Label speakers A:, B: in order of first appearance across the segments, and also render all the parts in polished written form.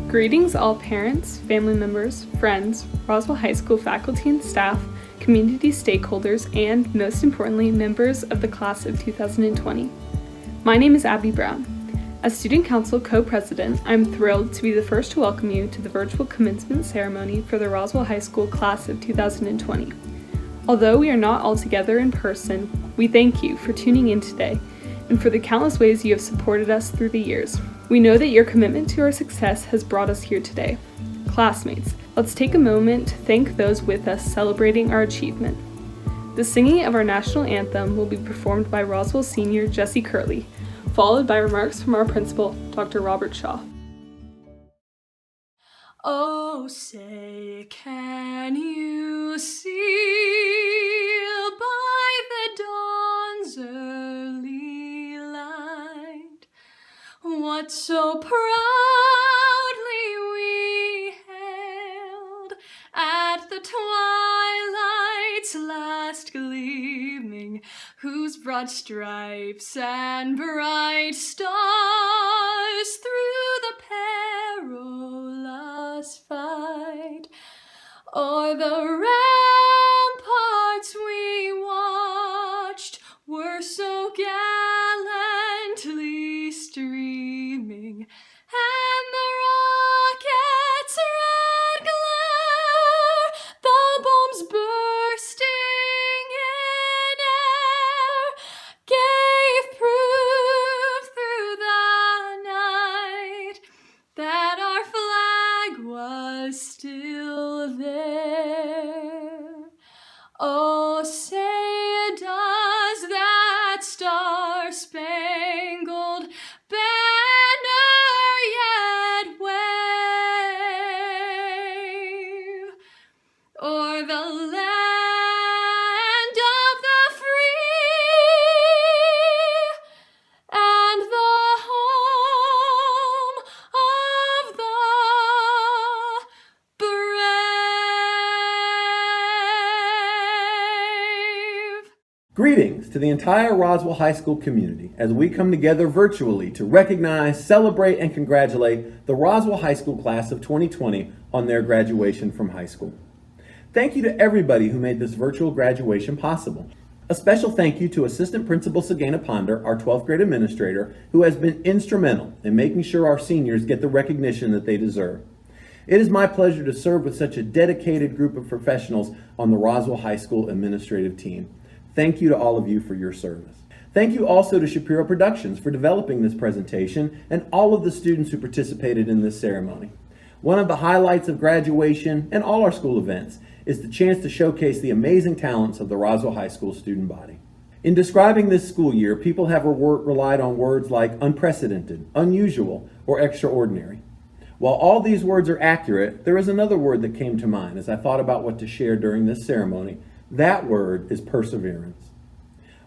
A: Greetings all parents, family members, friends, Roswell High School faculty and staff, community stakeholders, and most importantly, members of the class of 2020. My name is Abby Brown. As Student Council Co-President, I'm thrilled to be the first to welcome you to the virtual commencement ceremony for the Roswell High School class of 2020. Although we are not all together in person, we thank you for tuning in today and for the countless ways you have supported us through the years. We know that your commitment to our success has brought us here today. Classmates, let's take a moment to thank those with us celebrating our achievement. The singing of our national anthem will be performed by Roswell senior Jesse Curley, followed by remarks from our principal, Dr. Robert Shaw.
B: Oh, say, can you see by the dawn's early light what so proudly we hailed at the twilight's last gleaming, whose broad stripes and bright stars through the perilous fight o'er the ramparts we watched were so gallantly streaming, and the rocket's red glare, the bombs bursting in air, gave proof through the night that our flag was still there. Oh, say, does that star-spangled banner yet wave o'er the land of the free and the home of the brave?
C: Greetings to the entire Roswell High School community as we come together virtually to recognize, celebrate, and congratulate the Roswell High School class of 2020 on their graduation from high school. Thank you to everybody who made this virtual graduation possible. A special thank you to Assistant Principal Sagana Ponder, our 12th grade administrator, who has been instrumental in making sure our seniors get the recognition that they deserve. It is my pleasure to serve with such a dedicated group of professionals on the Roswell High School administrative team. Thank you to all of you for your service. Thank you also to Shapiro Productions for developing this presentation and all of the students who participated in this ceremony. One of the highlights of graduation and all our school events is the chance to showcase the amazing talents of the Roswell High School student body. In describing this school year, people have relied on words like unprecedented, unusual, or extraordinary. While all these words are accurate, there is another word that came to mind as I thought about what to share during this ceremony. That word is perseverance.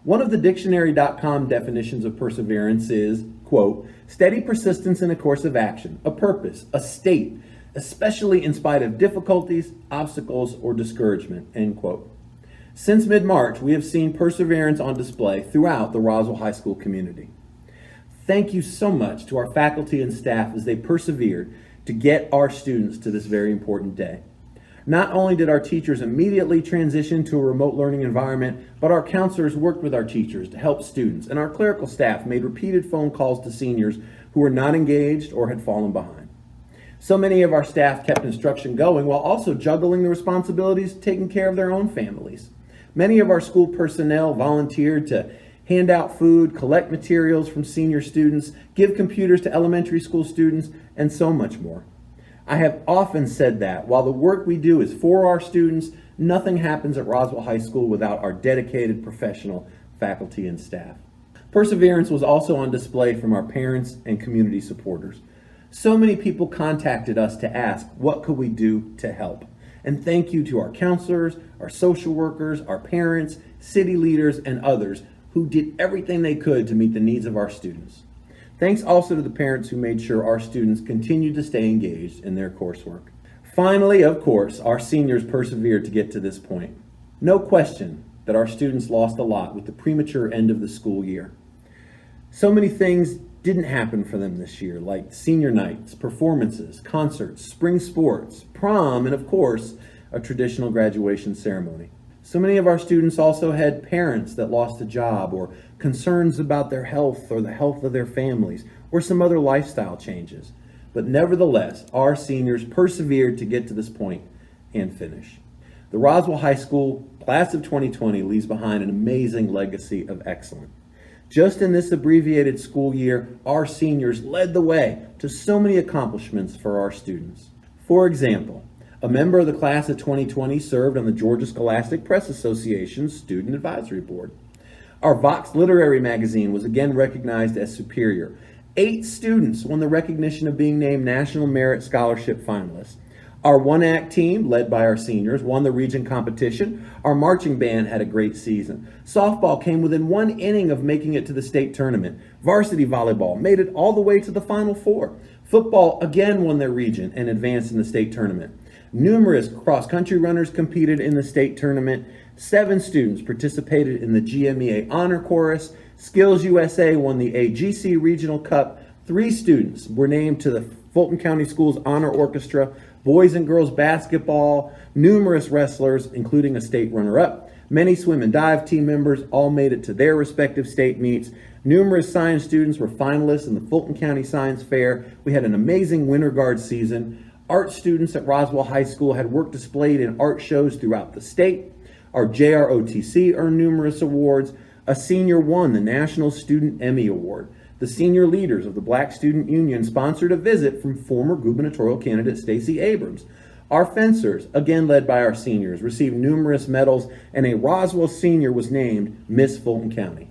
C: One of the dictionary.com definitions of perseverance is, quote, steady persistence in a course of action, a purpose, a state, especially in spite of difficulties, obstacles, or discouragement, end quote. Since mid-March, we have seen perseverance on display throughout the Roswell High School community. Thank you so much to our faculty and staff as they persevered to get our students to this very important day. Not only did our teachers immediately transition to a remote learning environment, but our counselors worked with our teachers to help students, and our clerical staff made repeated phone calls to seniors who were not engaged or had fallen behind. So many of our staff kept instruction going while also juggling the responsibilities of taking care of their own families. Many of our school personnel volunteered to hand out food, collect materials from senior students, give computers to elementary school students, and so much more. I have often said that while the work we do is for our students, nothing happens at Roswell High School without our dedicated professional faculty and staff. Perseverance was also on display from our parents and community supporters. So many people contacted us to ask, what could we do to help? And thank you to our counselors, our social workers, our parents, city leaders, and others who did everything they could to meet the needs of our students. Thanks also to the parents who made sure our students continued to stay engaged in their coursework. Finally, of course, our seniors persevered to get to this point. No question that our students lost a lot with the premature end of the school year. So many things didn't happen for them this year, like senior nights, performances, concerts, spring sports, prom, and of course, a traditional graduation ceremony. So many of our students also had parents that lost a job or concerns about their health or the health of their families or some other lifestyle changes. But nevertheless, our seniors persevered to get to this point and finish. The Roswell High School class of 2020 leaves behind an amazing legacy of excellence. Just in this abbreviated school year, our seniors led the way to so many accomplishments for our students. For example, a member of the class of 2020 served on the Georgia Scholastic Press Association's Student Advisory Board. Our Vox Literary magazine was again recognized as superior. 8 students won the recognition of being named National Merit Scholarship finalists. Our one-act team, led by our seniors, won the region competition. Our marching band had a great season. Softball came within 1 inning of making it to the state tournament. Varsity volleyball made it all the way to the Final Four. Football again won their region and advanced in the state tournament. Numerous cross-country runners competed in the state tournament. 7 students participated in the GMEA Honor Chorus. Skills USA won the AGC Regional Cup. 3 students were named to the Fulton County Schools Honor Orchestra. Boys and girls basketball, numerous wrestlers, including a state runner-up. Many swim and dive team members all made it to their respective state meets. Numerous science students were finalists in the Fulton County Science Fair. We had an amazing Winter Guard season. Art students at Roswell High School had work displayed in art shows throughout the state. Our JROTC earned numerous awards. A senior won the National Student Emmy Award. The senior leaders of the Black Student Union sponsored a visit from former gubernatorial candidate Stacey Abrams. Our fencers, again led by our seniors, received numerous medals, and a Roswell senior was named Miss Fulton County.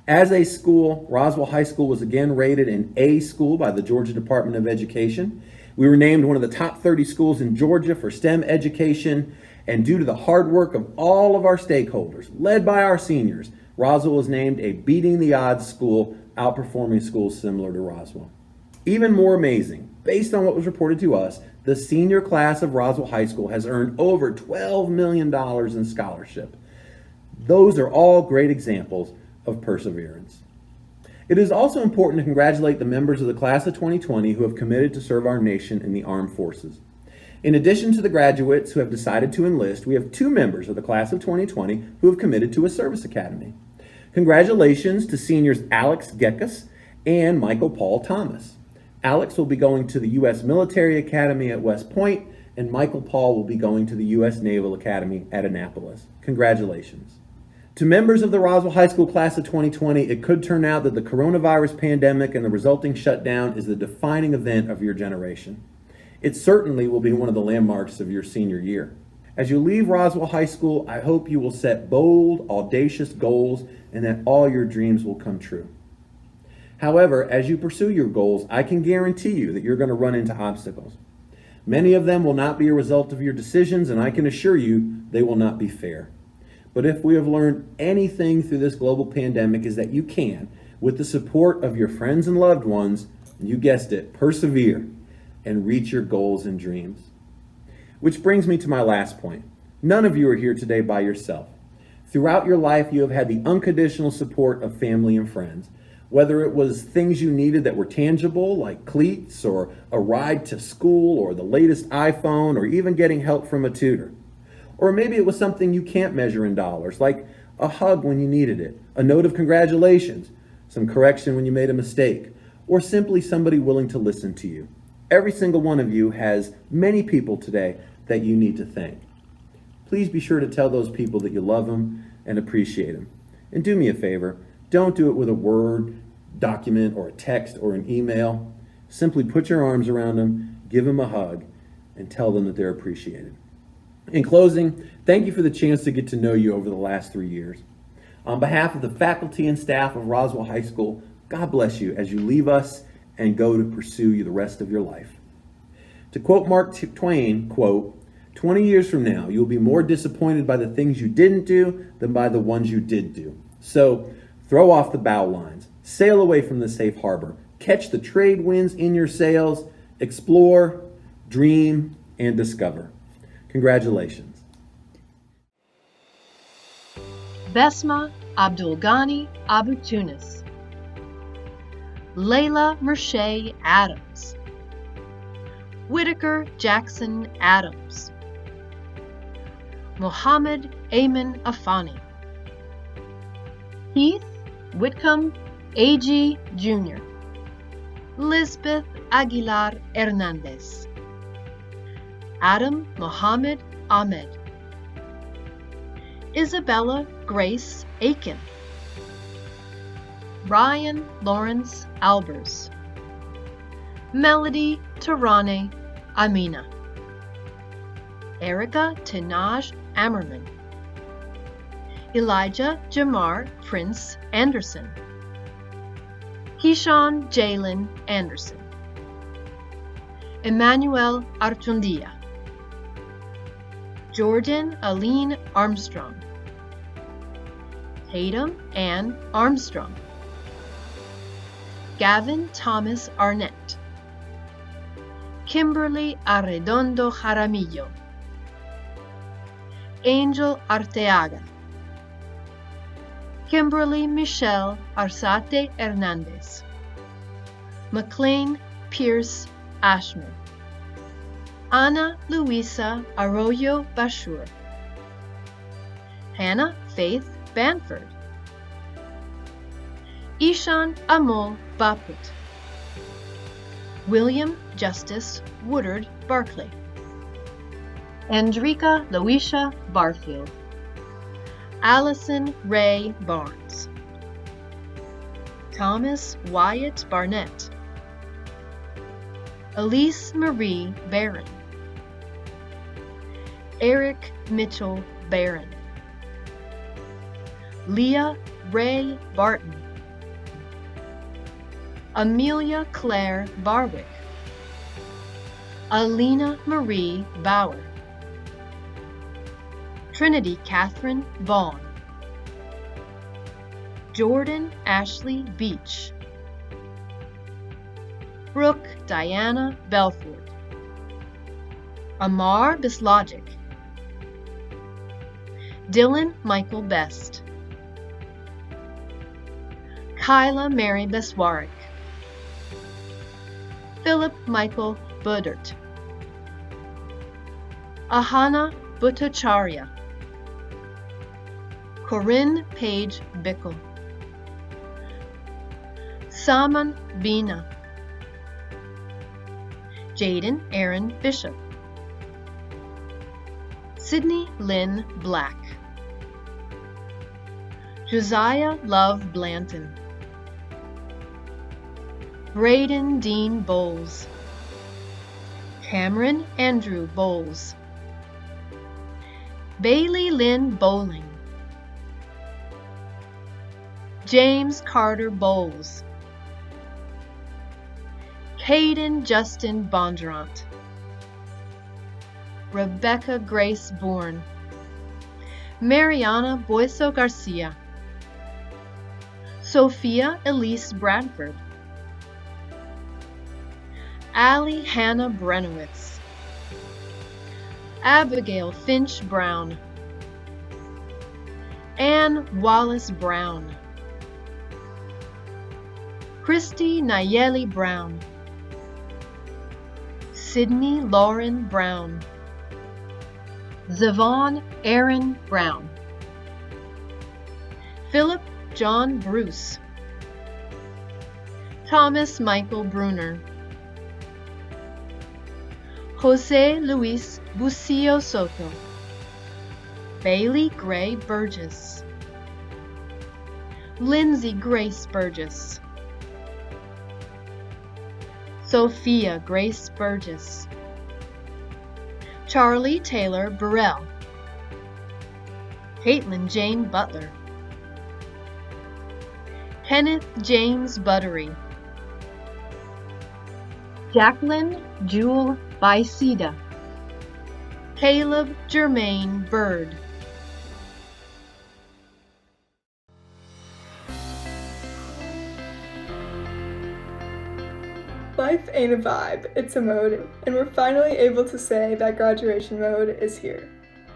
C: As a school, Roswell High School was again rated an A school by the Georgia Department of Education. We were named one of the top 30 schools in Georgia for STEM education, and due to the hard work of all of our stakeholders, led by our seniors, Roswell was named a Beating the Odds school, outperforming schools similar to Roswell. Even more amazing, based on what was reported to us, the senior class of Roswell High School has earned over $12 million in scholarship. Those are all great examples of perseverance. It is also important to congratulate the members of the class of 2020 who have committed to serve our nation in the armed forces. In addition to the graduates who have decided to enlist, we have 2 members of the class of 2020 who have committed to a service academy. Congratulations to seniors Alex Gekas and Michael Paul Thomas. Alex will be going to the U.S. Military Academy at West Point, and Michael Paul will be going to the U.S. Naval Academy at Annapolis. Congratulations. To members of the Roswell High School class of 2020, it could turn out that the coronavirus pandemic and the resulting shutdown is the defining event of your generation. It certainly will be one of the landmarks of your senior year. As you leave Roswell High School, I hope you will set bold, audacious goals and that all your dreams will come true. However, as you pursue your goals, I can guarantee you that you're going to run into obstacles. Many of them will not be a result of your decisions, and I can assure you they will not be fair. But if we have learned anything through this global pandemic is that you can, with the support of your friends and loved ones, you guessed it, persevere and reach your goals and dreams. Which brings me to my last point. None of you are here today by yourself. Throughout your life, you have had the unconditional support of family and friends. Whether it was things you needed that were tangible, like cleats or a ride to school or the latest iPhone or even getting help from a tutor. Or maybe it was something you can't measure in dollars, like a hug when you needed it, a note of congratulations, some correction when you made a mistake, or simply somebody willing to listen to you. Every single one of you has many people today that you need to thank. Please be sure to tell those people that you love them and appreciate them. And do me a favor, don't do it with a Word document or a text or an email. Simply put your arms around them, give them a hug, and tell them that they're appreciated. In closing, thank you for the chance to get to know you over the last 3 years. On behalf of the faculty and staff of Roswell High School, God bless you as you leave us and go to pursue the rest of your life. To quote Mark Twain, quote, 20 years from now, you'll be more disappointed by the things you didn't do than by the ones you did do. So throw off the bow lines, sail away from the safe harbor, catch the trade winds in your sails, explore, dream, and discover. Congratulations.
D: Besma Abdul Ghani Abu Tunis. Layla Mershey Adams, Whitaker Jackson Adams, Mohammed Ayman Afani, Keith Whitcomb A.G. Jr., Lisbeth Aguilar Hernandez, Adam Mohammed Ahmed, Isabella Grace Aiken, Ryan Lawrence Albers, Melody Tarane Amina, Erica Tinaj Ammerman, Elijah Jamar Prince Anderson, Keyshawn Jalen Anderson, Emmanuel Artundia, Jordan Aline Armstrong, Tatum Ann Armstrong, Gavin Thomas Arnett, Kimberly Arredondo Jaramillo, Angel Arteaga, Kimberly Michelle Arzate Hernandez, McLean Pierce Ashman, Ana Luisa Arroyo Bashur, Hannah Faith Banford, Ishan Amol Baput, William Justice Woodard Barclay, Andrika Loisha Barfield, Allison Ray Barnes, Thomas Wyatt Barnett, Elise Marie Barron, Eric Mitchell Barron, Leah Ray Barton, Amelia Claire Barwick, Alina Marie Bauer, Trinity Catherine Vaughn, Jordan Ashley Beach, Brooke Diana Belford, Amar Bislogic, Dylan Michael Best, Kyla Mary Beswarick, Philip Michael Budert, Ahana Bhattacharya, Corinne Page Bickle, Saman Bina, Jaden Aaron Bishop, Sydney Lynn Black, Josiah Love Blanton, Braden Dean Bowles, Cameron Andrew Bowles, Bailey Lynn Bowling, James Carter Bowles, Caden Justin Bondurant, Rebecca Grace Bourne, Mariana Boiso Garcia, Sophia Elise Bradford, Allie Hannah Brenowitz, Abigail Finch Brown, Ann Wallace Brown, Christy Nayeli Brown, Sydney Lauren Brown, Zavon Aaron Brown, Philip John Bruce, Thomas Michael Bruner, Jose Luis Bucio Soto, Bailey Gray Burgess, Lindsay Grace Burgess, Sophia Grace Burgess, Charlie Taylor Burrell, Caitlin Jane Butler, Kenneth James Buttery, Jacqueline Jewel Biceda, Caleb Germain Bird,
A: Life ain't a vibe, it's a mode, and we're finally able to say that graduation mode is here.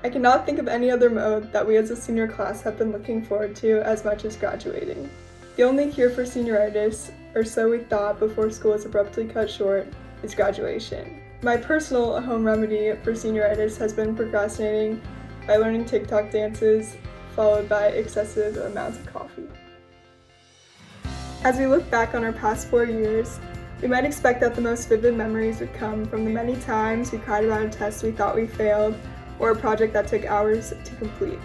A: I cannot think of any other mode that we as a senior class have been looking forward to as much as graduating. The only cure for senioritis, or so we thought before school is abruptly cut short, is graduation. My personal home remedy for senioritis has been procrastinating by learning TikTok dances, followed by excessive amounts of coffee. As we look back on our past 4 years, we might expect that the most vivid memories would come from the many times we cried about a test we thought we failed, or a project that took hours to complete.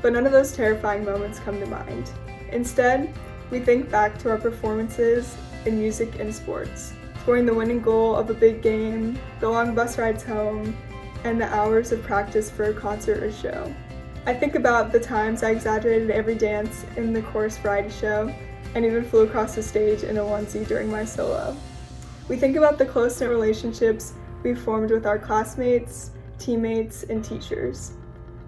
A: But none of those terrifying moments come to mind. Instead, we think back to our performances in music and sports, scoring the winning goal of a big game, the long bus rides home, and the hours of practice for a concert or show. I think about the times I exaggerated every dance in the chorus variety show, and even flew across the stage in a onesie during my solo. We think about the close-knit relationships we formed with our classmates, teammates, and teachers.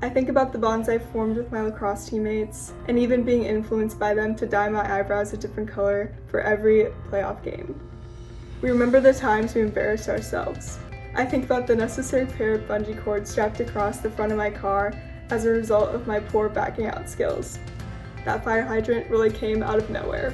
A: I think about the bonds I formed with my lacrosse teammates, and even being influenced by them to dye my eyebrows a different color for every playoff game. We remember the times we embarrassed ourselves. I think about the necessary pair of bungee cords strapped across the front of my car as a result of my poor backing out skills. That fire hydrant really came out of nowhere.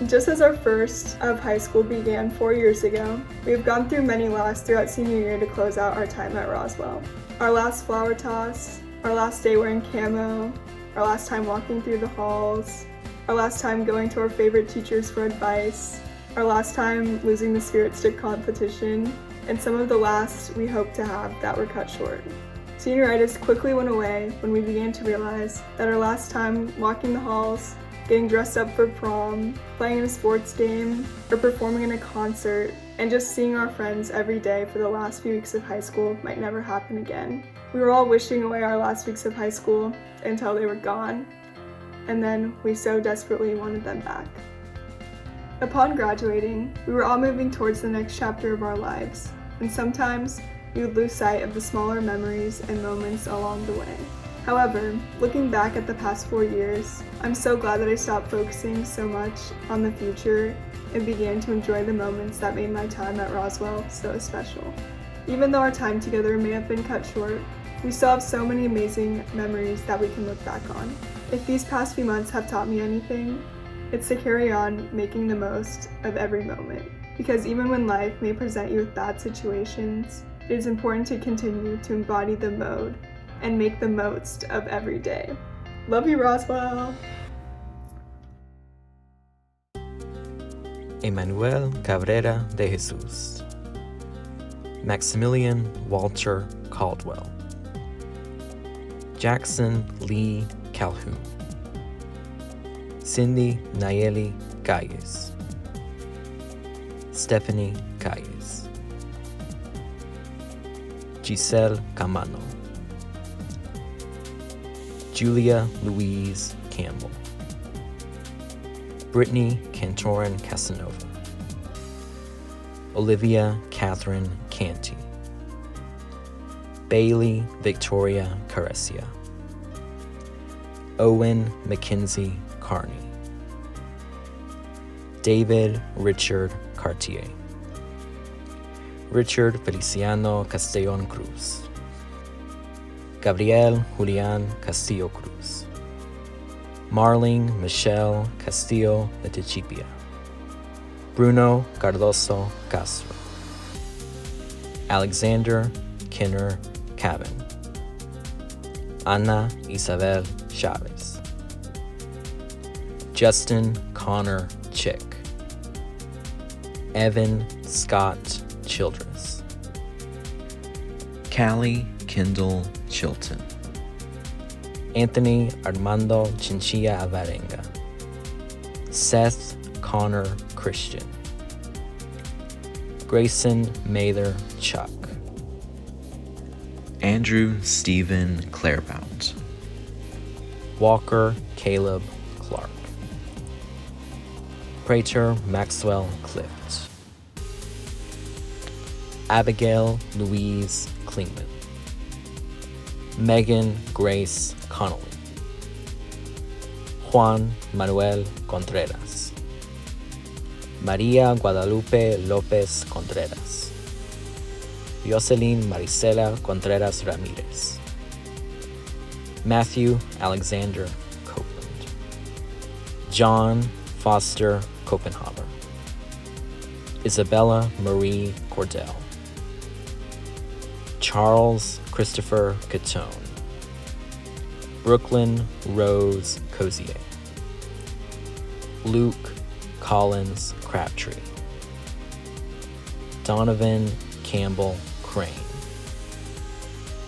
A: Just as our first of high school began 4 years ago, we have gone through many lasts throughout senior year to close out our time at Roswell. Our last flower toss, our last day wearing camo, our last time walking through the halls, our last time going to our favorite teachers for advice, our last time losing the spirit stick competition, and some of the last we hoped to have that were cut short. Senioritis quickly went away when we began to realize that our last time walking the halls, getting dressed up for prom, playing in a sports game, or performing in a concert, and just seeing our friends every day for the last few weeks of high school might never happen again. We were all wishing away our last weeks of high school until they were gone, and then we so desperately wanted them back. Upon graduating, we were all moving towards the next chapter of our lives, and sometimes we would lose sight of the smaller memories and moments along the way. However, looking back at the past 4 years, I'm so glad that I stopped focusing so much on the future and began to enjoy the moments that made my time at Roswell so special. Even though our time together may have been cut short, we still have so many amazing memories that we can look back on. If these past few months have taught me anything, it's to carry on making the most of every moment. Because even when life may present you with bad situations, it is important to continue to embody the mode and make the most of every day. Love you, Roswell!
E: Emanuel Cabrera de Jesus, Maximilian Walter Caldwell, Jackson Lee Calhoun, Cindy Nayeli Calles, Stephanie Calles, Giselle Camano, Julia Louise Campbell, Brittany Cantorin Casanova, Olivia Catherine Canty, Bailey Victoria Carecia, Owen Mackenzie Carney, David Richard Cartier, Richard Feliciano Castellon Cruz, Gabriel Julian Castillo Cruz, Marlene Michelle Castillo Letechipia, Bruno Cardoso Castro, Alexander Kinner Cabin, Ana Isabel Chavez, Justin Connor Chick, Evan Scott Childress, Callie Kendall Chilton, Anthony Armando Chinchilla Avarenga, Seth Connor Christian, Grayson Mather Chuck,
F: Andrew Stephen Clairbout,
E: Walker Caleb Clark, Prater Maxwell Clift, Abigail Louise Klingman, Megan Grace Connolly, Juan Manuel Contreras, María Guadalupe López Contreras, Jocelyn Marisela Contreras Ramirez, Matthew Alexander Copeland, John Foster Copenhaver, Isabella Marie Cordell, Charles Christopher Catone, Brooklyn Rose Cozier, Luke Collins Crabtree, Donovan Campbell Crane,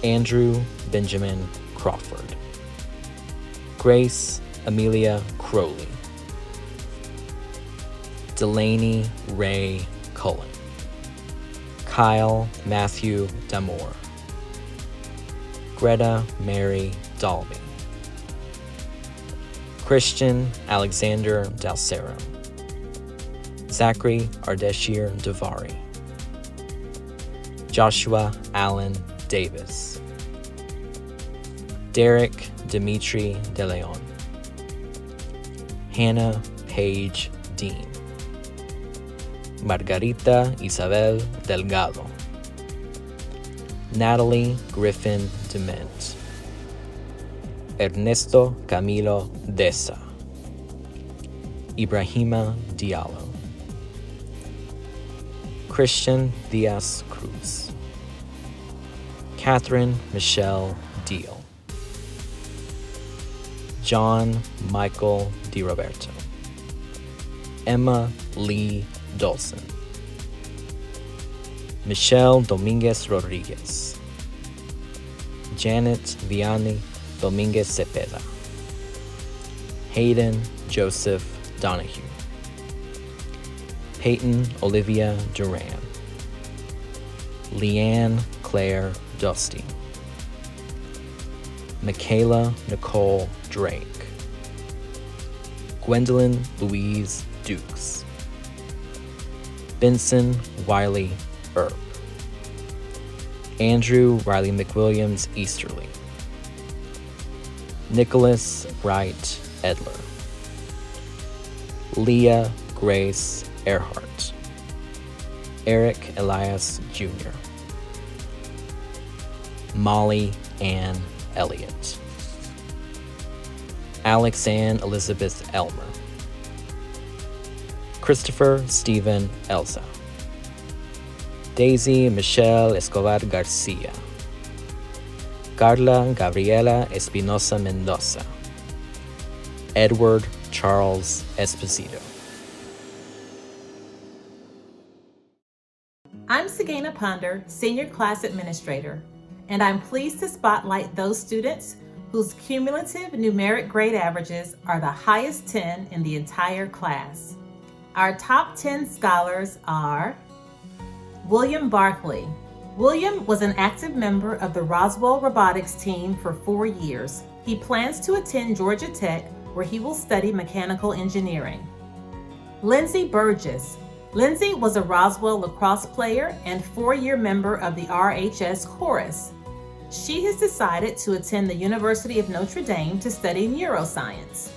E: Andrew Benjamin Crawford, Grace Amelia Crowley, Delaney Ray Cullen, Kyle Matthew Damore, Greta Mary Dalby, Christian Alexander Dalcero, Zachary Ardeshir Davari, Joshua Allen Davis, Derek Dimitri DeLeon, Hannah Page Dean, Margarita Isabel Delgado, Natalie Griffin Dement, Ernesto Camilo Deza, Ibrahima Diallo, Christian Diaz Cruz, Catherine Michelle Deal, John Michael DiRoberto, Emma Lee Dolson, Michelle Dominguez Rodriguez, Janet Vianney Dominguez Cepeda, Hayden Joseph Donahue, Peyton Olivia Duran, Leanne Claire Dusty, Michaela Nicole Drake, Gwendolyn Louise Dukes, Benson Wiley Earp, Andrew Riley McWilliams Easterly, Nicholas Wright Edler, Leah Grace Earhart, Eric Elias Jr., Molly Ann Elliott, Alex Ann Elizabeth Elmer, Christopher Stephen Elsa, Daisy Michelle Escobar Garcia, Carla Gabriela Espinosa Mendoza, Edward Charles Esposito.
G: I'm Sagana Ponder, Senior Class Administrator, and I'm pleased to spotlight those students whose cumulative numeric grade averages are the highest 10 in the entire class. Our top 10 scholars are William Barkley. William was an active member of the Roswell robotics team for 4 years. He plans to attend Georgia Tech, where he will study mechanical engineering. Lindsay Burgess. Lindsay was a Roswell lacrosse player and 4-year member of the RHS chorus. She has decided to attend the University of Notre Dame to study neuroscience.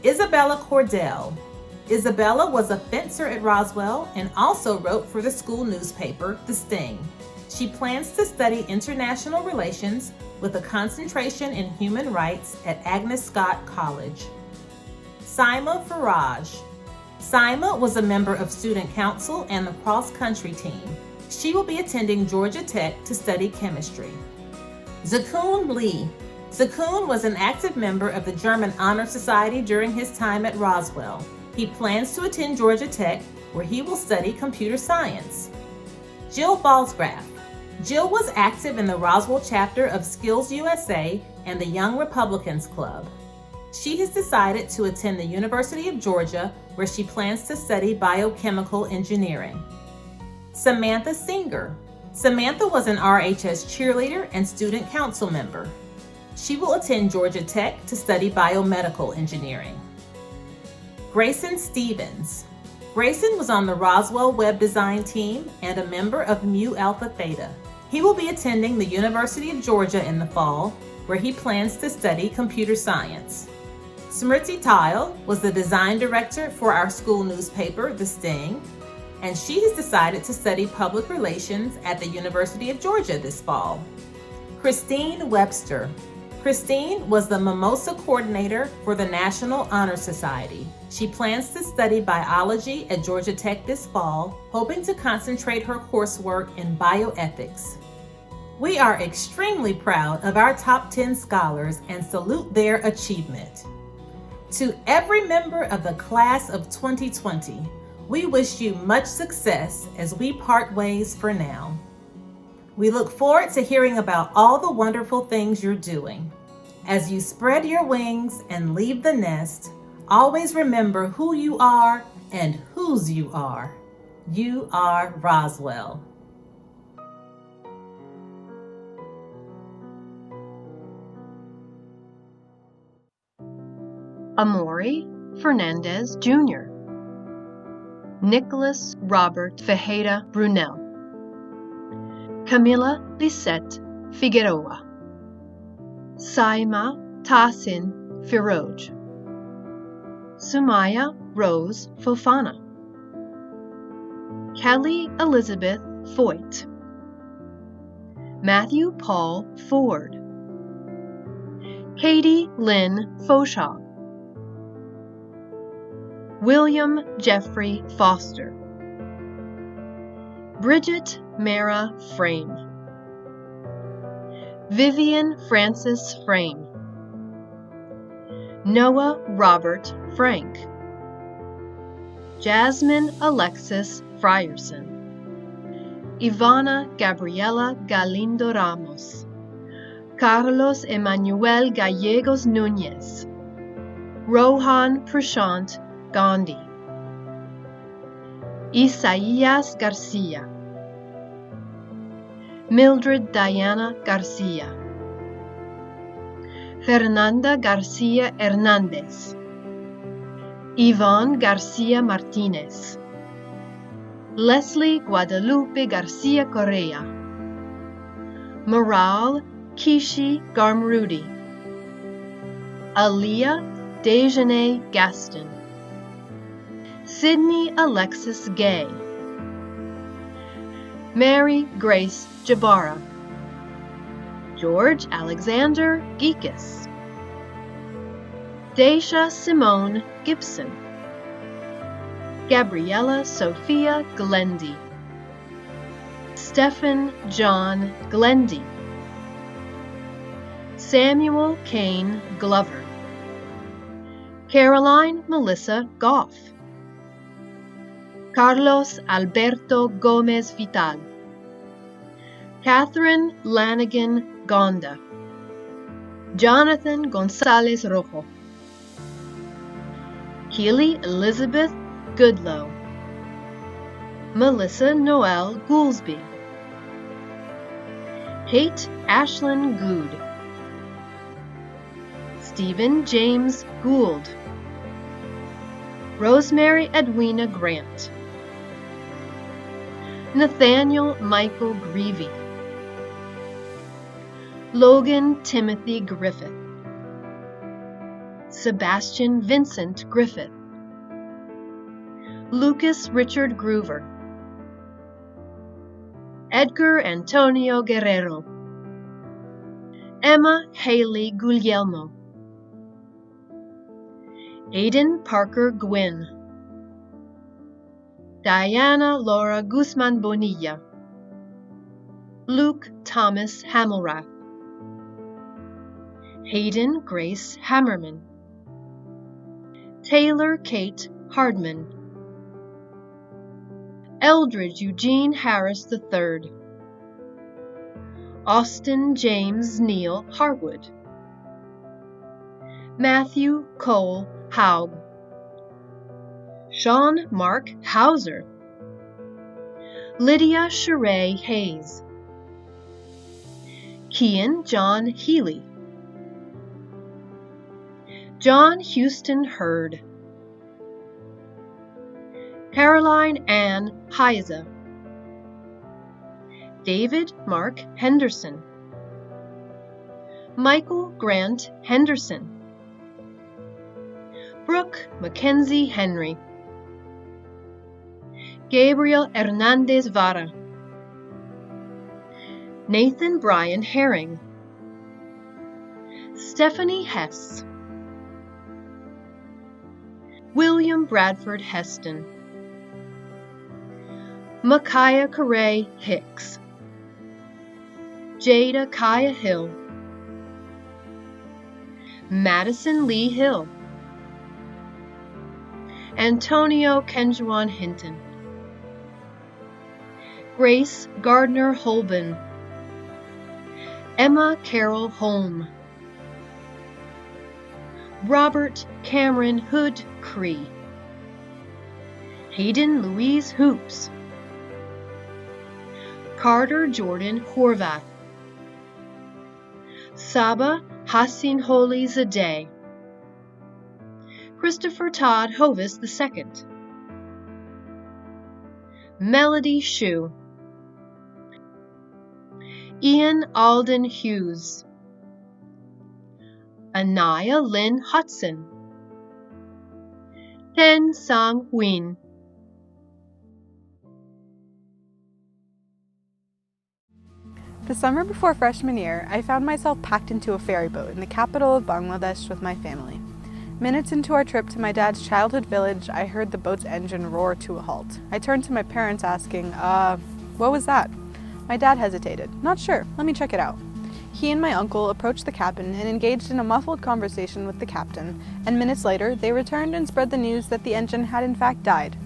G: Isabella Cordell. Isabella was a fencer at Roswell and also wrote for the school newspaper, The Sting. She plans to study international relations with a concentration in human rights at Agnes Scott College. Saima Faraj. Saima was a member of student council and the cross-country team. She will be attending Georgia Tech to study chemistry. Zakun Lee. Zakun was an active member of the German Honor Society during his time at Roswell. He plans to attend Georgia Tech, where he will study computer science. Jill Balsgraf. Jill was active in the Roswell chapter of Skills USA and the Young Republicans Club. She has decided to attend the University of Georgia, where she plans to study biochemical engineering. Samantha Singer. Samantha was an RHS cheerleader and student council member. She will attend Georgia Tech to study biomedical engineering. Grayson Stevens. Grayson was on the Roswell web design team and a member of Mu Alpha Theta. He will be attending the University of Georgia in the fall, where he plans to study computer science. Smriti Tile was the design director for our school newspaper, The Sting, and she has decided to study public relations at the University of Georgia this fall. Christine Webster. Christine was the Mimosa coordinator for the National Honor Society. She plans to study biology at Georgia Tech this fall, hoping to concentrate her coursework in bioethics. We are extremely proud of our top 10 scholars and salute their achievement. To every member of the class of 2020, we wish you much success as we part ways for now. We look forward to hearing about all the wonderful things you're doing. As you spread your wings and leave the nest, always remember who you are and whose you are. You are Roswell.
D: Amaury Fernandez Jr., Nicholas Robert Fejeda Brunel, Camila Lisette Figueroa, Saima Tahsin Firoj, Sumaya Rose Fofana, Kelly Elizabeth Foyt, Matthew Paul Ford, Katie Lynn Foshaw, William Jeffrey Foster, Bridget Mara Frame, Vivian Francis Frame, Noah Robert Frank, Jasmine Alexis Frierson, Ivana Gabriela Galindo Ramos, Carlos Emmanuel Gallegos Nunez, Rohan Prashant Gandhi, Isaías Garcia, Mildred Diana Garcia, Fernanda Garcia Hernandez, Yvonne Garcia Martinez, Leslie Guadalupe Garcia Correa, Maral Kishi Garmrudi, Aaliyah Dejanay Gaston, Sydney Alexis Gay, Mary Grace Jabara, George Alexander Geekus, Daisha Simone Gibson, Gabriella Sophia Glendy, Stephen John Glendy, Samuel Kane Glover, Caroline Melissa Goff, Carlos Alberto Gomez Vital, Catherine Lanigan Gonda, Jonathan Gonzalez Rojo, Keely Elizabeth Goodlow, Melissa Noel Goolsby, Kate Ashlyn Good, Stephen James Gould, Rosemary Edwina Grant, Nathaniel Michael Greavy, Logan Timothy Griffith, Sebastian Vincent Griffith, Lucas Richard Groover, Edgar Antonio Guerrero, Emma Haley Guglielmo, Aiden Parker Gwynn, Diana Laura Guzman Bonilla, Luke Thomas Hamelrath, Hayden Grace Hammerman, Taylor Kate Hardman, Eldridge Eugene Harris III, Austin James Neal Harwood, Matthew Cole Haug, Sean Mark Hauser, Lydia Sheree Hayes, Kian John Healy, John Houston Hurd, Caroline Ann Heiza, David Mark Henderson, Michael Grant Henderson, Brooke Mackenzie Henry, Gabriel Hernandez Vara, Nathan Bryan Herring, Stephanie Hess, William Bradford Heston, Micaiah Correa Hicks, Jada Kaya Hill, Madison Lee Hill, Antonio Kenjuan Hinton, Grace Gardner Holben, Emma Carroll Holm, Robert Cameron Hood Cree, Hayden Louise Hoops, Carter Jordan Horvath, Saba Hassan Holy Zadeh, Christopher Todd Hovis II, Melody Shue, Ian Alden Hughes, Anaya Lynn Hudson, Ten Sang Huyen.
A: The summer before freshman year, I found myself packed into a ferry boat in the capital of Bangladesh with my family. Minutes into our trip to my dad's childhood village, I heard the boat's engine roar to a halt. I turned to my parents asking, what was that? My dad hesitated. Not sure, let me check it out. He and my uncle approached the cabin and engaged in a muffled conversation with the captain, and minutes later, they returned and spread the news that the engine had in fact died.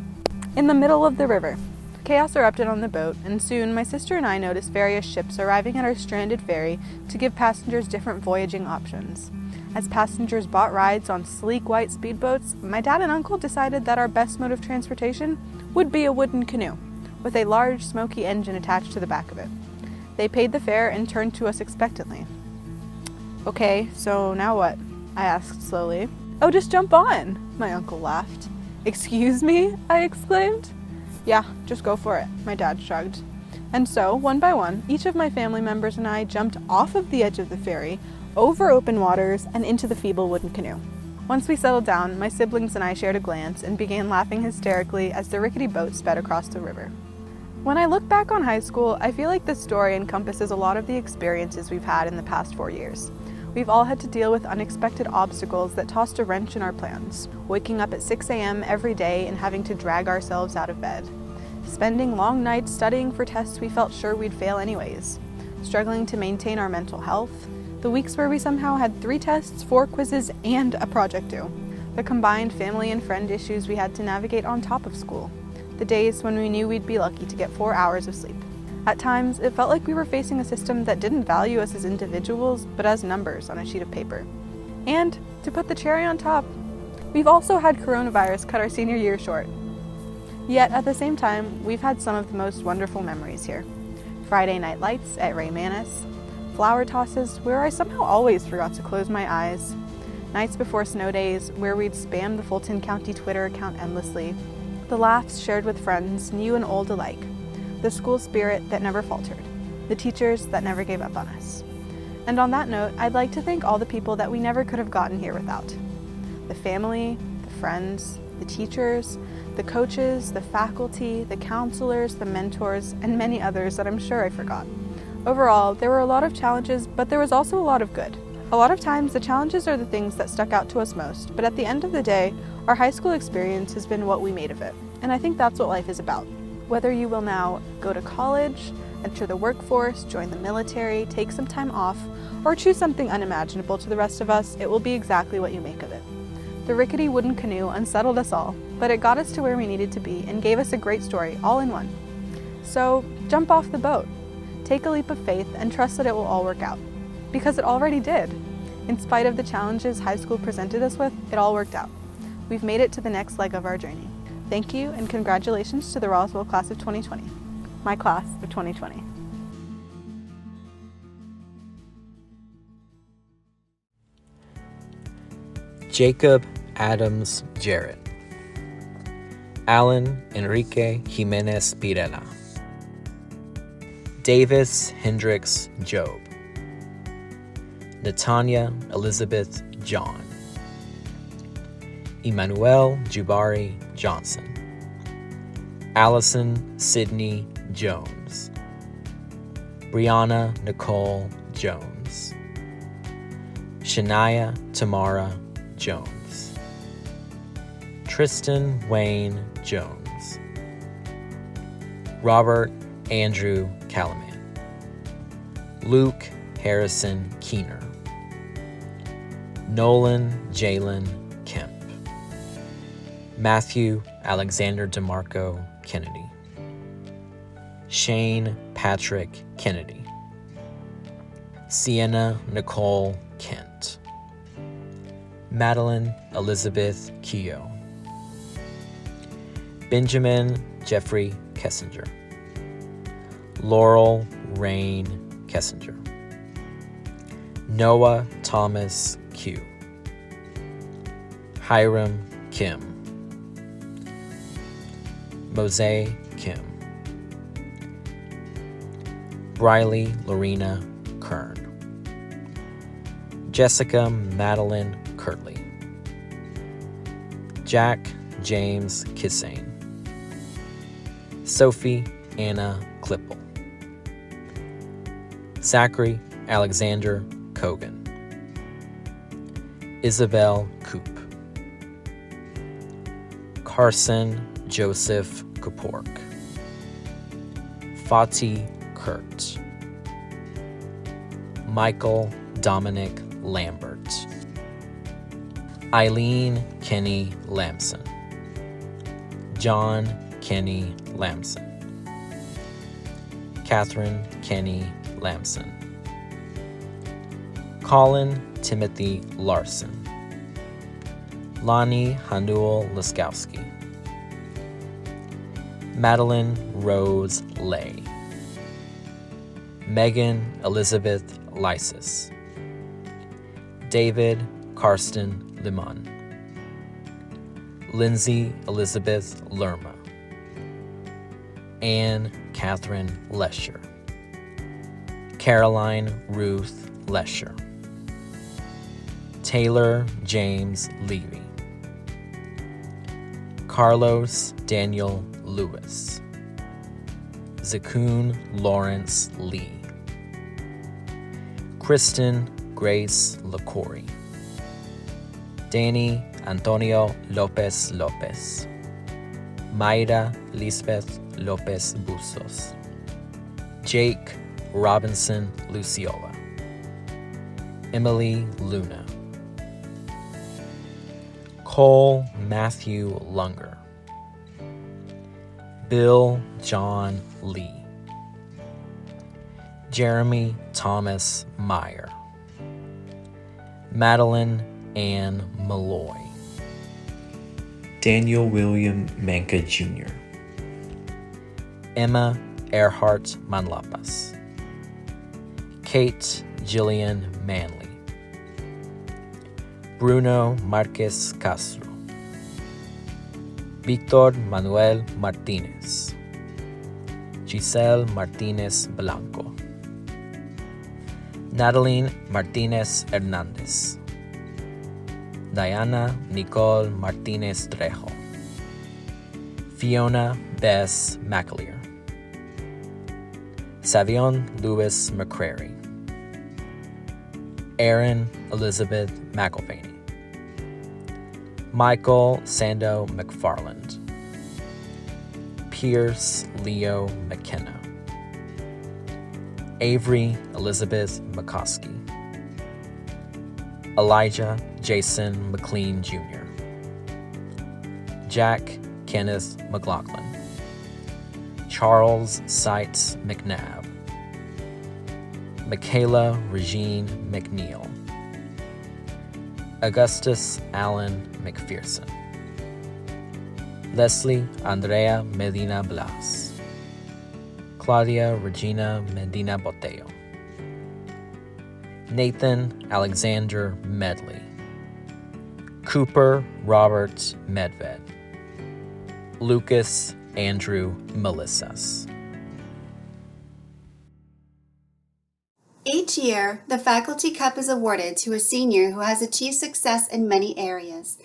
A: In the middle of the river, chaos erupted on the boat, and soon my sister and I noticed various ships arriving at our stranded ferry to give passengers different voyaging options. As passengers bought rides on sleek white speedboats, my dad and uncle decided that our best mode of transportation would be a wooden canoe, with a large smoky engine attached to the back of it. They paid the fare and turned to us expectantly. Okay, so now what? I asked slowly. Oh, just jump on, my uncle laughed. Excuse me? I exclaimed. Yeah, just go for it, my dad shrugged. And so, one by one, each of my family members and I jumped off of the edge of the ferry, over open waters, and into the feeble wooden canoe. Once we settled down, my siblings and I shared a glance and began laughing hysterically as the rickety boat sped across the river. When I look back on high school, I feel like this story encompasses a lot of the experiences we've had in the past 4 years. We've all had to deal with unexpected obstacles that tossed a wrench in our plans, waking up at 6 a.m. every day and having to drag ourselves out of bed. Spending long nights studying for tests we felt sure we'd fail anyways. Struggling to maintain our mental health. The weeks where we somehow had 3 tests, 4 quizzes, and a project due. The combined family and friend issues we had to navigate on top of school. The days when we knew we'd be lucky to get 4 hours of sleep. At times, it felt like we were facing a system that didn't value us as individuals, but as numbers on a sheet of paper. And, to put the cherry on top, we've also had coronavirus cut our senior year short. Yet, at the same time, we've had some of the most wonderful memories here. Friday night lights at Ray Manis, flower tosses where I somehow always forgot to close my eyes, nights before snow days where we'd spam the Fulton County Twitter account endlessly, the laughs shared with friends, new and old alike, the school spirit that never faltered, the teachers that never gave up on us. And on that note, I'd like to thank all the people that we never could have gotten here without. The family, the friends, the teachers, the coaches, the faculty, the counselors, the mentors, and many others that I'm sure I forgot. Overall, there were a lot of challenges, but there was also a lot of good. A lot of times, the challenges are the things that stuck out to us most, but at the end of the day, our high school experience has been what we made of it. And I think that's what life is about. Whether you will now go to college, enter the workforce, join the military, take some time off, or choose something unimaginable to the rest of us, it will be exactly what you make of it. The rickety wooden canoe unsettled us all, but it got us to where we needed to be and gave us a great story all in one. So, jump off the boat. Take a leap of faith and trust that it will all work out. Because it already did. In spite of the challenges high school presented us with, it all worked out. We've made it to the next leg of our journey. Thank you and congratulations to the Roswell class of 2020. My class of 2020.
E: Jacob Adams Jarrett, Alan Enrique Jimenez Pirela, Davis Hendricks Job, Natanya Elizabeth John, Emmanuel Jubari Johnson, Allison Sydney Jones, Brianna Nicole Jones, Shania Tamara Jones, Tristan Wayne Jones, Robert Andrew Calaman, Luke Harrison Keener, Nolan Jalen Kemp, Matthew Alexander DeMarco Kennedy, Shane Patrick Kennedy, Sienna Nicole Kent, Madeline Elizabeth Keogh, Benjamin Jeffrey Kessinger, Laurel Rain Kessinger, Noah Thomas Q, Hiram Kim, Mose Kim, Briley Lorena Kern, Jessica Madeline Kirtley, Jack James Kissane, Sophie Anna Klippel, Zachary Alexander Kogan, Isabel Coop, Carson Joseph Kapork, Fatih Kurt, Michael Dominic Lambert, Eileen Kenny Lamson, John Kenny Lamson, Catherine Kenny Lamson, Colin Timothy Larson, Lonnie Hanuel Laskowski, Madeline Rose Lay, Megan Elizabeth Lysis, David Karsten Limon, Lindsay Elizabeth Lerma, Anne Catherine Lesher, Caroline Ruth Lesher, Taylor James Levy, Carlos Daniel Lewis, Zakun Lawrence Lee, Kristen Grace LaCory, Danny Antonio Lopez Lopez, Mayra Lisbeth Lopez Bustos, Jake Robinson Luciola, Emily Luna, Cole Matthew Lunger, Bill John Lee, Jeremy Thomas Meyer, Madeline Ann Malloy,
F: Daniel William Manka Jr.,
E: Emma Earhart Manlapas, Kate Jillian Manley, Bruno Marquez Castro, Victor Manuel Martinez, Giselle Martinez Blanco, Natalie Martinez Hernandez, Diana Nicole Martinez Trejo, Fiona Bess McAleer, Savion Lewis McCrary, Erin Elizabeth McElvaney, Michael Sando McFarland, Pierce Leo McKenna, Avery Elizabeth McCoskey, Elijah Jason McLean Jr., Jack Kenneth McLaughlin, Charles Seitz McNabb, Michaela Regine McNeil, Augustus Allen McPherson, Leslie Andrea Medina Blas, Claudia Regina Medina Boteo, Nathan Alexander Medley, Cooper Robert Medved, Lucas Andrew Melissas.
H: Each year, the Faculty Cup is awarded to a senior who has achieved success in many areas.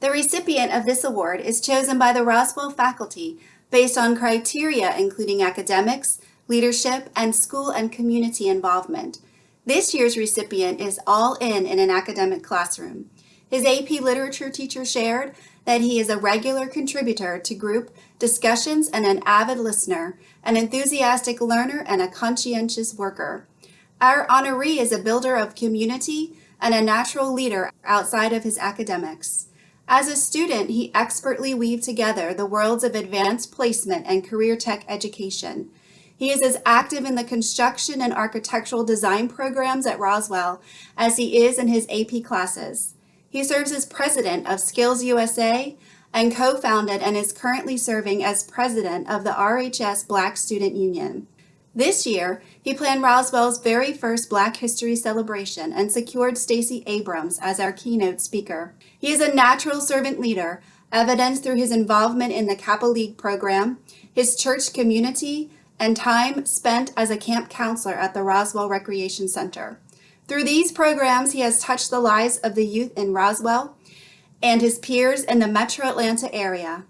H: The recipient of this award is chosen by the Roswell faculty based on criteria including academics, leadership, and school and community involvement. This year's recipient is all in an academic classroom. His AP Literature teacher shared that he is a regular contributor to group discussions and an avid listener, an enthusiastic learner, and a conscientious worker. Our honoree is a builder of community and a natural leader outside of his academics. As a student, he expertly weaved together the worlds of advanced placement and career tech education. He is as active in the construction and architectural design programs at Roswell as he is in his AP classes. He serves as president of Skills USA and co-founded and is currently serving as president of the RHS Black Student Union. This year, he planned Roswell's very first Black History celebration and secured Stacey Abrams as our keynote speaker. He is a natural servant leader, evidenced through his involvement in the Kappa League program, his church community, and time spent as a camp counselor at the Roswell Recreation Center. Through these programs, he has touched the lives of the youth in Roswell and his peers in the Metro Atlanta area.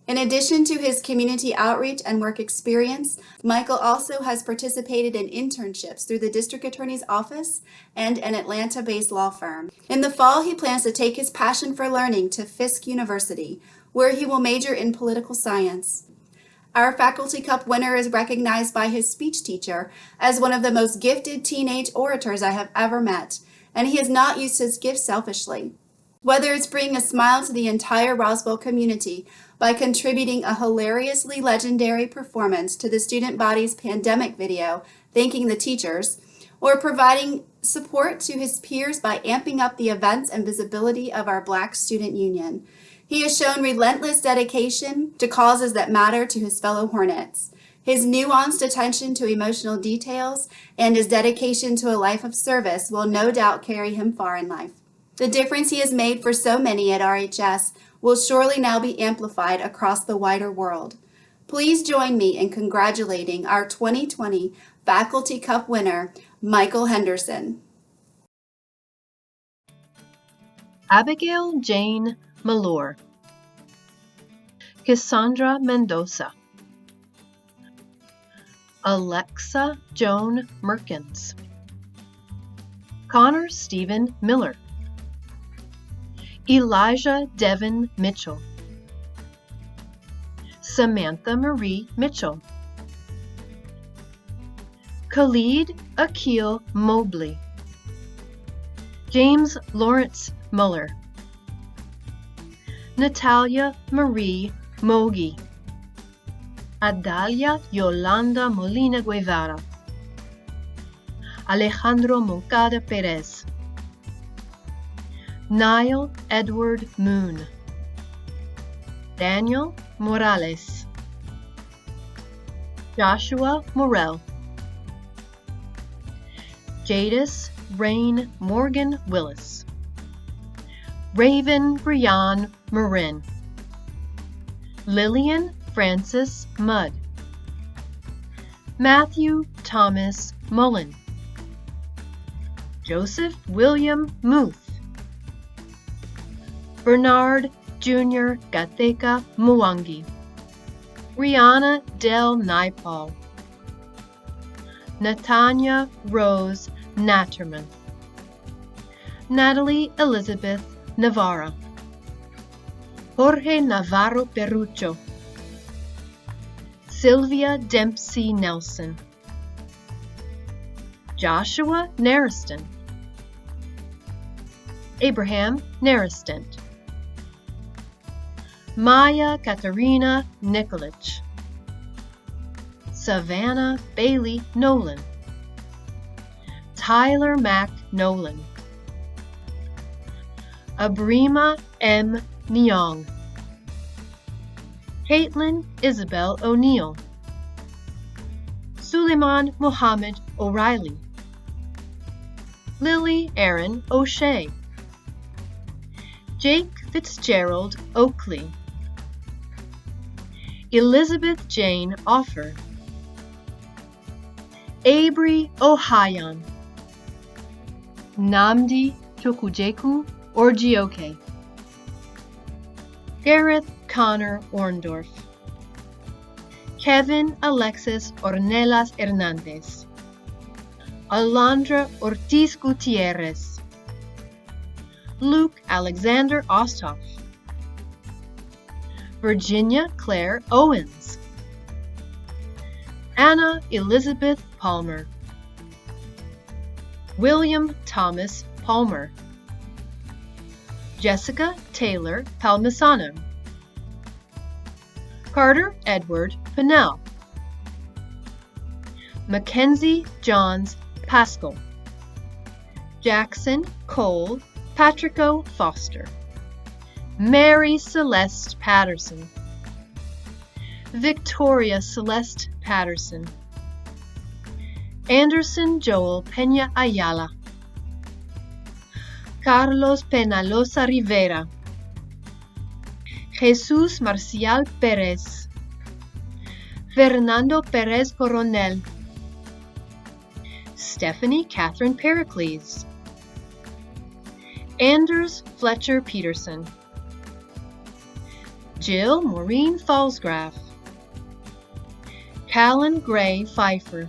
H: In addition to his community outreach and work experience, Michael also has participated in internships through the District Attorney's Office and an Atlanta-based law firm. In the fall, he plans to take his passion for learning to Fisk University, where he will major in political science. Our Faculty Cup winner is recognized by his speech teacher as one of the most gifted teenage orators I have ever met, and he has not used his gift selfishly. Whether it's bringing a smile to the entire Roswell community by contributing a hilariously legendary performance to the student body's pandemic video, thanking the teachers, or providing support to his peers by amping up the events and visibility of our Black Student Union. He has shown relentless dedication to causes that matter to his fellow Hornets. His nuanced attention to emotional details and his dedication to a life of service will no doubt carry him far in life. The difference he has made for so many at RHS will surely now be amplified across the wider world. Please join me in congratulating our 2020 Faculty Cup winner, Michael Henderson.
D: Abigail Jane Malore, Cassandra Mendoza, Alexa Joan Merkins, Connor Stephen Miller, Elijah Devin Mitchell, Samantha Marie Mitchell, Khalid Akil Mobley, James Lawrence Muller, Natalia Marie Mogi, Adalia Yolanda Molina Guevara, Alejandro Moncada Perez, Niall Edward Moon, Daniel Morales, Joshua Morel, Jadis Rain Morgan Willis, Raven Brian Marin, Lillian Francis Mudd, Matthew Thomas Mullen, Joseph William Muth, Bernard Jr. Gateka Mwangi, Rihanna Del Naipal, Natanya Rose Natterman, Natalie Elizabeth Navarra, Jorge Navarro Perrucho, Sylvia Dempsey Nelson, Joshua Nariston, Abraham Naristant, Maya Katerina Nikolic, Savannah Bailey Nolan, Tyler Mack Nolan, Abrima M. Nyong, Caitlin Isabel O'Neill, Suleiman Mohammed O'Reilly, Lily Aaron O'Shea, Jake Fitzgerald Oakley, Elizabeth Jane Offer, Abri Ohayon, Namdi Chokujeku Orgioke, Gareth Connor Orndorff, Kevin Alexis Ornelas Hernandez, Alondra Ortiz Gutierrez, Luke Alexander Osthoff, Virginia Claire Owens, Anna Elizabeth Palmer, William Thomas Palmer, Jessica Taylor Palmisano, Carter Edward Pinnell, Mackenzie Johns Pascal, Jackson Cole Patrico Foster, Mary Celeste Patterson, Victoria Celeste Patterson, Anderson Joel Peña Ayala, Carlos Penalosa Rivera, Jesus Marcial Pérez, Fernando Pérez Coronel, Stephanie Catherine Pericles, Anders Fletcher Peterson, Jill Maureen Falsgraf, Callan Gray Pfeiffer,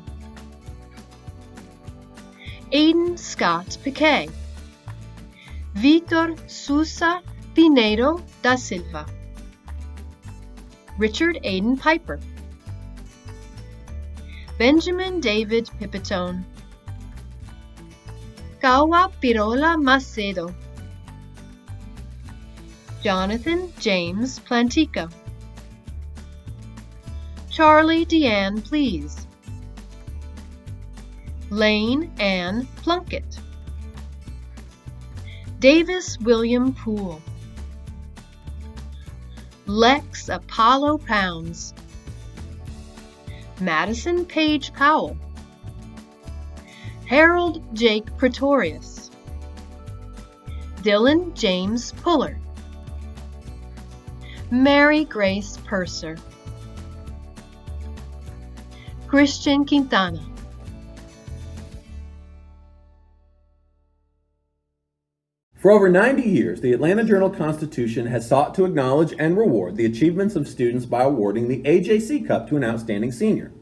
D: Aidan Scott Piquet, Vitor Sousa Pinedo da Silva, Richard Aidan Piper, Benjamin David Pipitone, Kawa Pirola Macedo, Jonathan James Plantico, Charlie Deanne Please, Lane Ann Plunkett, Davis William Poole, Lex Apollo Pounds, Madison Page Powell, Harold Jake Pretorius, Dylan James Puller, Mary Grace Purser, Christian Quintana.
C: For over 90 years, the Atlanta Journal-Constitution has sought to acknowledge and reward the achievements of students by awarding the AJC Cup to an outstanding senior.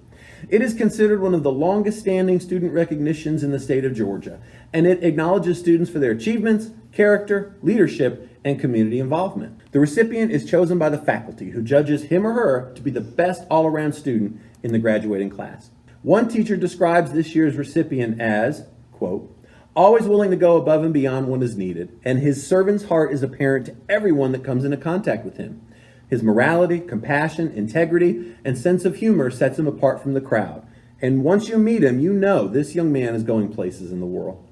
C: It is considered one of the longest-standing student recognitions in the state of Georgia, and it acknowledges students for their achievements, character, leadership, and community involvement. The recipient is chosen by the faculty, who judges him or her to be the best all-around student in the graduating class. One teacher describes this year's recipient as, quote, always willing to go above and beyond what is needed, and his servant's heart is apparent to everyone that comes into contact with him. His morality, compassion, integrity, and sense of humor sets him apart from the crowd. And once you meet him, you know this young man is going places in the world.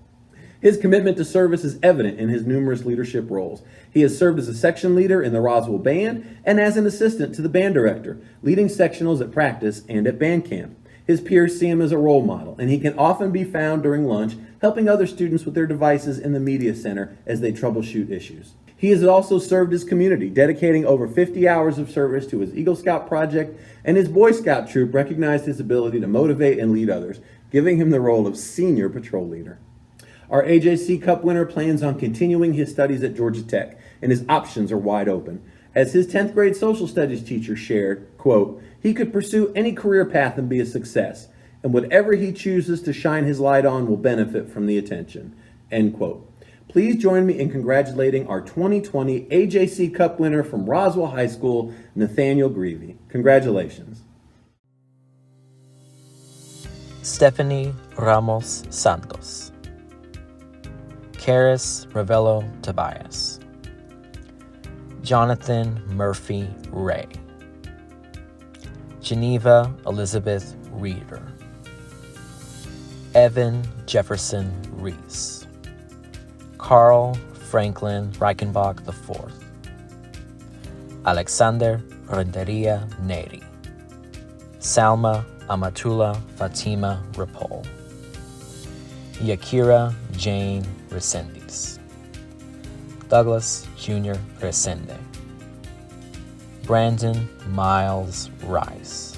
C: His commitment to service is evident in his numerous leadership roles. He has served as a section leader in the Roswell Band and as an assistant to the band director, leading sectionals at practice and at band camp. His peers see him as a role model, and he can often be found during lunch helping other students with their devices in the media center as they troubleshoot issues. He has also served his community, dedicating over 50 hours of service to his Eagle Scout project, and his Boy Scout troop recognized his ability to motivate and lead others, giving him the role of senior patrol leader. Our AJC Cup winner plans on continuing his studies at Georgia Tech, and his options are wide open. As his 10th grade social studies teacher shared, quote, he could pursue any career path and be a success, and whatever he chooses to shine his light on will benefit from the attention, end quote. Please join me in congratulating our 2020 AJC Cup winner from Roswell High School, Nathaniel Greavy. Congratulations.
E: Stephanie Ramos Santos, Karis Ravello Tobias, Jonathan Murphy Ray, Geneva Elizabeth Reeder, Evan Jefferson Reese, Carl Franklin Reichenbach IV, Alexander Renteria Neri, Salma Amatullah Fatima Rapol, Yakira Jane Resendiz, Douglas Jr. Resende, Brandon Miles Rice,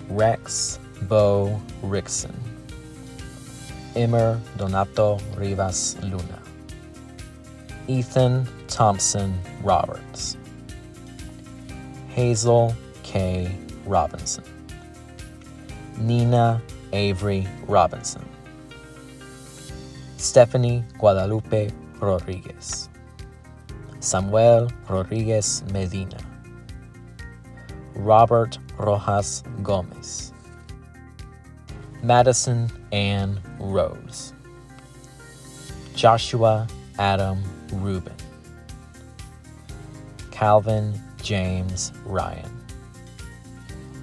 E: Rex Bo Rickson, Immer Donato Rivas Luna, Ethan Thompson Roberts, Hazel K. Robinson, Nina Avery Robinson. Stephanie Guadalupe Rodriguez. Samuel Rodriguez Medina. Robert Rojas Gomez. Madison Ann Rose. Joshua Adam Rubin. Calvin James Ryan.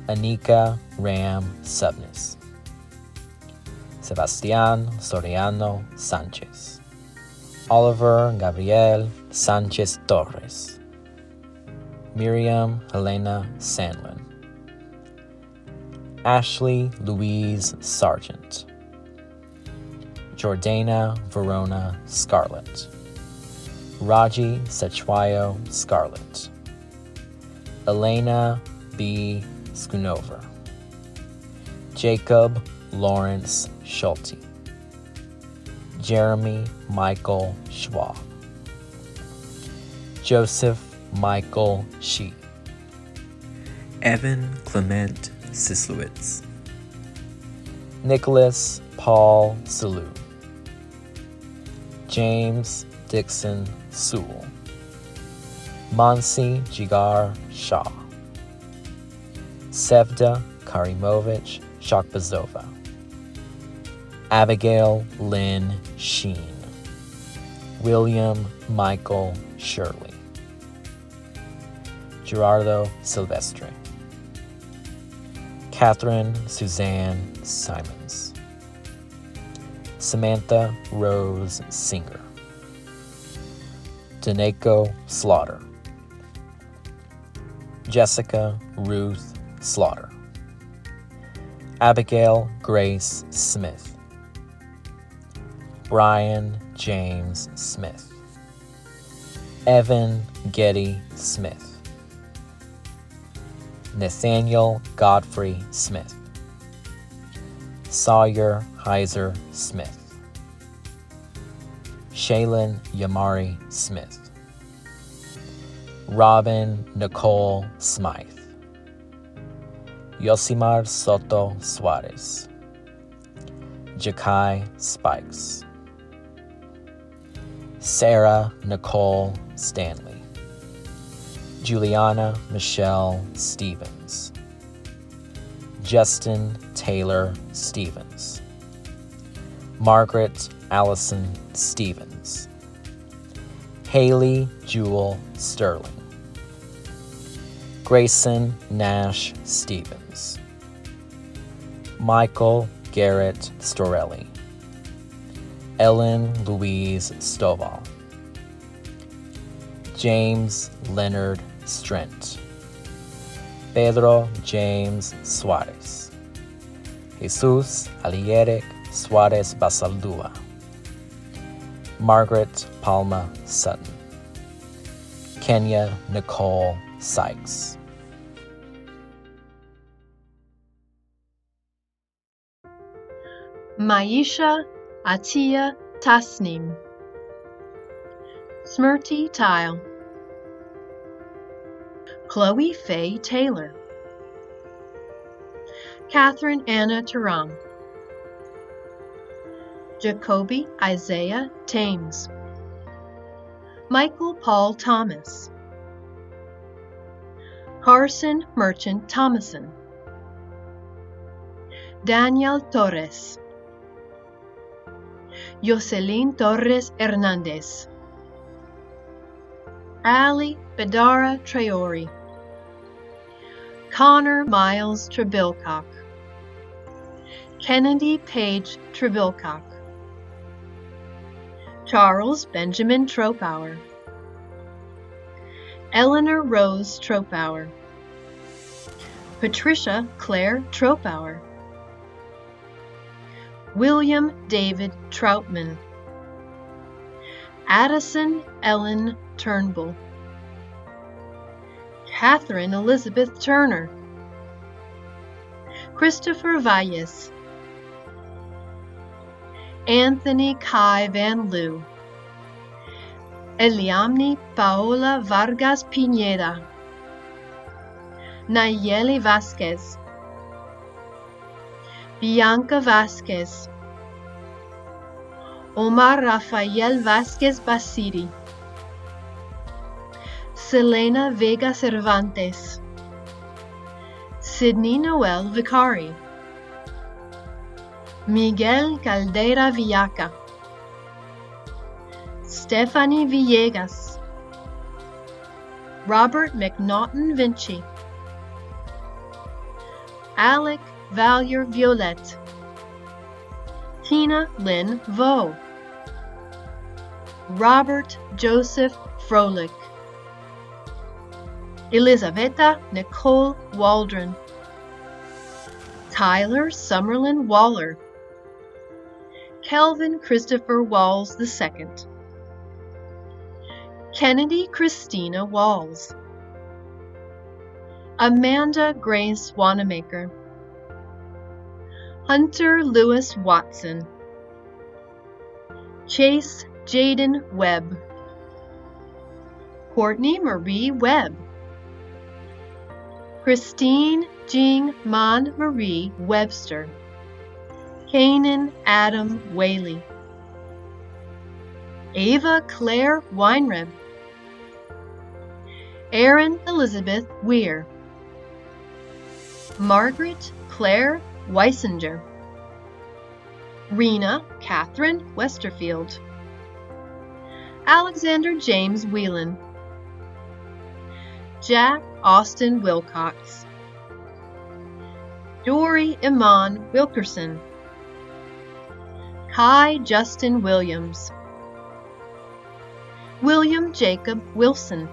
E: Anika Ram Subnis. Sebastián Soriano Sánchez. Oliver Gabriel Sánchez Torres. Miriam Helena Sandlin. Ashley Louise Sargent. Jordana Verona Scarlett. Raji Sechwayo Scarlett. Elena B. Schoonover. Jacob Lawrence Schulte. Jeremy Michael Schwab. Joseph Michael Shee.
F: Evan Clement Sislowitz.
E: Nicholas Paul Salou. James Dixon Sewell. Mansi Jigar Shah. Sevda Karimovich Shakbazova. Abigail Lynn Sheen. William Michael Shirley. Gerardo Silvestre. Catherine Suzanne Simons. Samantha Rose Singer. Daneko Slaughter. Jessica Ruth Slaughter. Abigail Grace Smith. Brian James Smith. Evan Getty Smith. Nathaniel Godfrey Smith. Sawyer Heiser Smith. Shaylin Yamari Smith. Robin Nicole Smythe. Yosimar Soto Suarez. Jakai Spikes. Sarah Nicole Stanley. Juliana Michelle Stevens. Justin Taylor Stevens. Margaret Allison Stevens. Haley Jewel Sterling. Grayson Nash Stevens. Michael Garrett Storelli. Ellen Louise Stovall. James Leonard Strent. Pedro James Suarez. Jesus Alieric Suarez Basaldua. Margaret Palma Sutton. Kenya Nicole Sykes.
D: Maisha Atiya Tasnim. Smriti Tile. Chloe Faye Taylor. Catherine Anna Turam. Jacoby Isaiah Thames. Michael Paul Thomas. Carson Merchant Thomason. Daniel Torres. Jocelyn Torres Hernandez. Ali Bedara Traore. Connor Miles Trebilcock. Kennedy Page Trebilcock. Charles Benjamin Tropauer. Eleanor Rose Tropauer. Patricia Claire Tropauer. William David Troutman. Addison Ellen Turnbull. Catherine Elizabeth Turner. Christopher Valles. Anthony Kai Van Loo. Eliamni Paola Vargas Pineda. Nayeli Vasquez. Bianca Vasquez, Omar Rafael Vasquez Basiri, Selena Vega Cervantes, Sydney Noel Vicari, Miguel Caldera Villaca, Stephanie Villegas, Robert McNaughton Vinci, Alec Valier Violette, Tina Lynn Vo, Robert Joseph Froelich, Elisabetta Nicole Waldron, Tyler Summerlin Waller, Kelvin Christopher Walls II, Kennedy Christina Walls, Amanda Grace Wanamaker, Hunter Lewis Watson, Chase Jaden Webb, Courtney Marie Webb, Christine Jean Mon Marie Webster, Kanan Adam Whaley, Ava Claire Weinreb, Erin Elizabeth Weir, Margaret Claire Weisinger, Rena Catherine Westerfield, Alexander James Whelan, Jack Austin Wilcox, Dory Iman Wilkerson, Kai Justin Williams, William Jacob Wilson,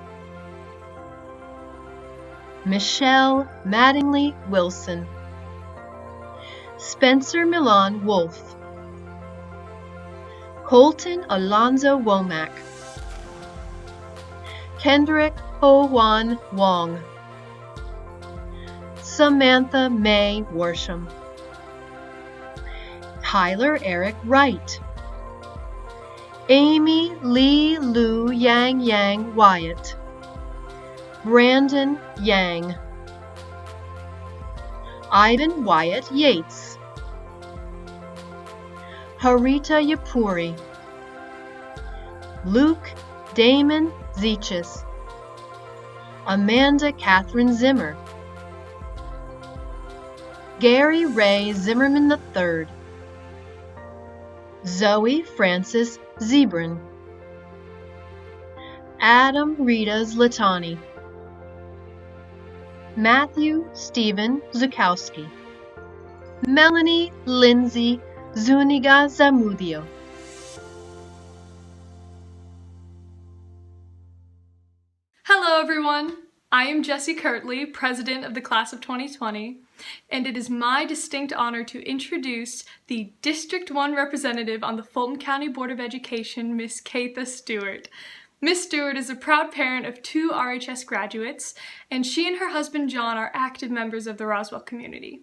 D: Michelle Mattingly Wilson, Spencer Milan Wolf, Colton Alonzo Womack, Kendrick Ho-Wan Wong, Samantha May Worsham, Tyler Eric Wright, Amy Lee Lu Yang Yang Wyatt, Brandon Yang, Ivan Wyatt Yates, Harita Yapuri, Luke Damon Zeachis, Amanda Catherine Zimmer, Gary Ray Zimmerman III, Zoe Francis Zebrin, Adam Rita Zlatani, Matthew Stephen Zukowski, Melanie Lindsay Zuniga Zamudio.
A: Hello everyone! I am Jessie Kirtley, President of the Class of 2020, and it is my distinct honor to introduce the District 1 representative on the Fulton County Board of Education, Miss Katha Stewart. Miss Stewart is a proud parent of 2 RHS graduates, and she and her husband John are active members of the Roswell community.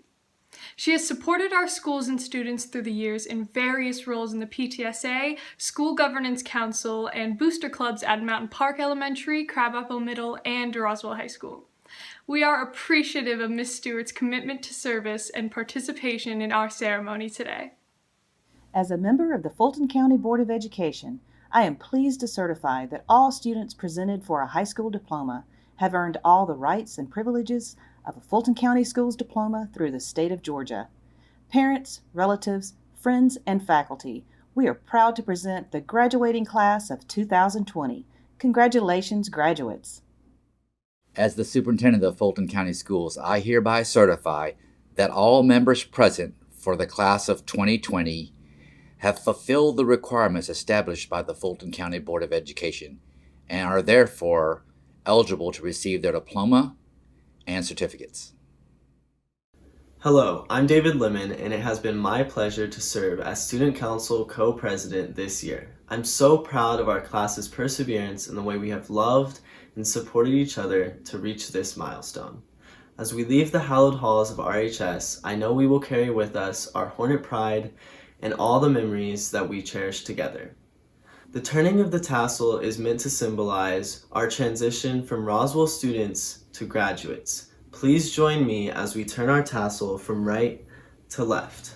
A: She has supported our schools and students through the years in various roles in the PTSA, School Governance Council, and booster clubs at Mountain Park Elementary, Crabapple Middle, and Roswell High School. We are appreciative of Miss Stewart's commitment to service and participation in our ceremony today.
I: As a member of the Fulton County Board of Education, I am pleased to certify that all students presented for a high school diploma have earned all the rights and privileges of a Fulton County Schools diploma through the state of Georgia. Parents, relatives, friends, and faculty, we are proud to present the graduating class of 2020. Congratulations, graduates.
J: As the superintendent of Fulton County Schools, I hereby certify that all members present for the class of 2020 have fulfilled the requirements established by the Fulton County Board of Education and are therefore eligible to receive their diploma and certificates.
K: Hello, I'm David Lemon, and it has been my pleasure to serve as Student Council Co-President this year. I'm so proud of our class's perseverance and the way we have loved and supported each other to reach this milestone. As we leave the hallowed halls of RHS, I know we will carry with us our Hornet pride and all the memories that we cherish together. The turning of the tassel is meant to symbolize our transition from Roswell students to graduates. Please join me as we turn our tassel from right to left.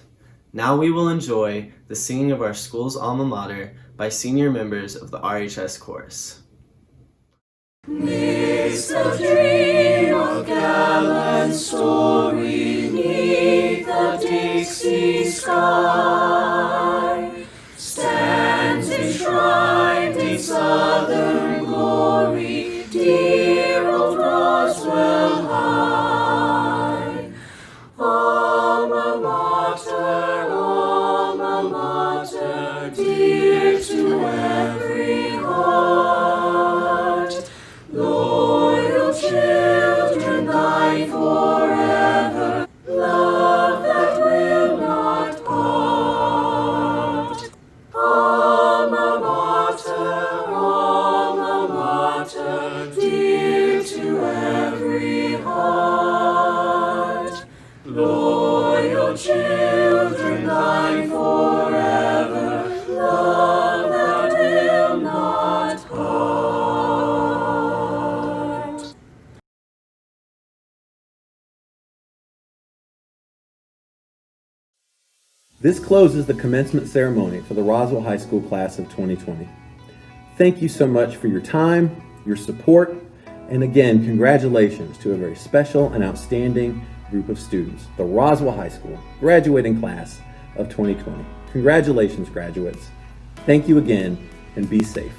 K: Now we will enjoy the singing of our school's alma mater by senior members of the RHS chorus.
B: Midst the dream of gallant story, 'neath the Dixie sky, stands enshrined in Southern glory, dear old Roswell high. Alma mater, dear to every heart. Loyal children, thine forever, love that will not part. Alma mater, dear to every heart. Loyal children, thine forever, love that will not part.
C: This closes the commencement ceremony for the Roswell High School class of 2020. Thank you so much for your time, your support, and again, congratulations to a very special and outstanding group of students, the Roswell High School graduating class of 2020. Congratulations, graduates. Thank you again, and be safe.